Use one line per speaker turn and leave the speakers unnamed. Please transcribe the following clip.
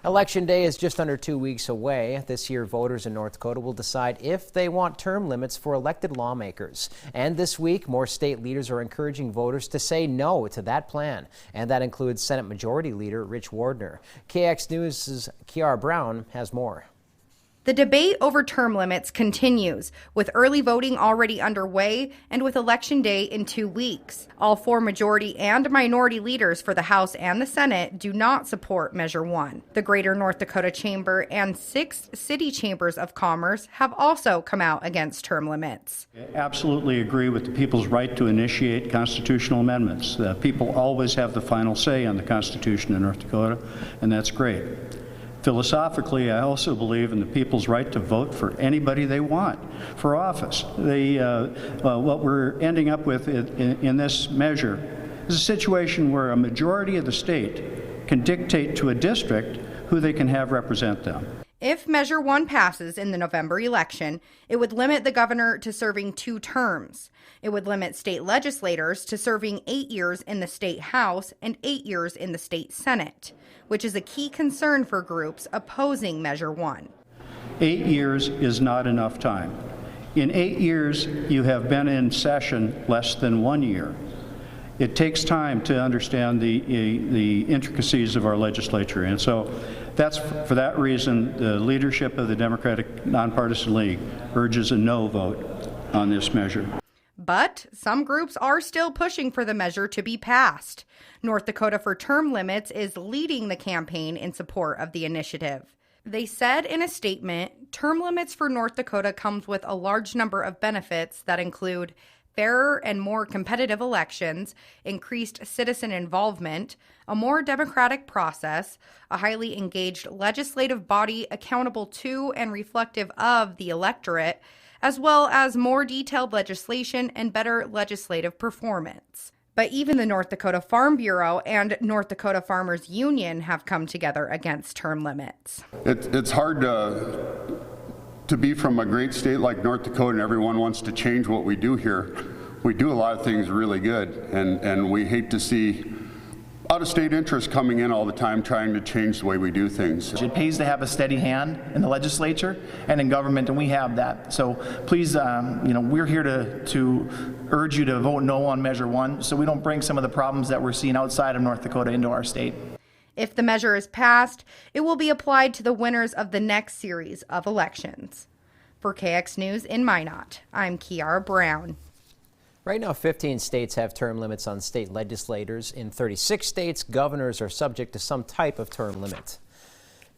Election Day is just under 2 weeks away. This year, voters in North Dakota will decide if they want term limits for elected lawmakers. And this week, more state leaders are encouraging voters to say no to that plan. And that includes Senate Majority Leader Rich Wardner. KX News' Kiara Brown has more.
The debate over term limits continues, with early voting already underway and with Election Day in 2 weeks. All 4 majority and minority leaders for the House and the Senate do not support Measure 1. The Greater North Dakota Chamber and 6 city chambers of commerce have also come out against term limits.
I absolutely agree with the people's right to initiate constitutional amendments. People always have the final say on the Constitution in North Dakota, and that's great. Philosophically, I also believe in the people's right to vote for anybody they want for office. What we're ending up with in this measure is a situation where a majority of the state can dictate to a district who they can have represent them.
If Measure 1 passes in the November election, it would limit the governor to serving 2 terms. It would limit state legislators to serving 8 years in the state House and 8 years in the state Senate, which is a key concern for groups opposing Measure 1.
8 years is not enough time. In 8 years, you have been in session less than 1 year. It takes time to understand the intricacies of our legislature, and so that's for that reason the leadership of the Democratic Nonpartisan League urges a no vote on this measure.
But some groups are still pushing for the measure to be passed. North Dakota for Term Limits is leading the campaign in support of the initiative. They said in a statement, term limits for North Dakota comes with a large number of benefits that include fairer and more competitive elections, increased citizen involvement, a more democratic process, a highly engaged legislative body accountable to and reflective of the electorate, as well as more detailed legislation and better legislative performance. But even the North Dakota Farm Bureau and North Dakota Farmers Union have come together against term limits.
It's hard to be from a great state like North Dakota and everyone wants to change what we do here. We do a lot of things really good, and we hate to see out-of-state interests coming in all the time trying to change the way we do things.
It pays to have a steady hand in the legislature and in government, and we have that. So please, we're here to urge you to vote no on Measure 1 so we don't bring some of the problems that we're seeing outside of North Dakota into our state.
If the measure is passed, it will be applied to the winners of the next series of elections. For KX News in Minot, I'm Kiara Brown.
Right now, 15 states have term limits on state legislators. In 36 states, governors are subject to some type of term limit.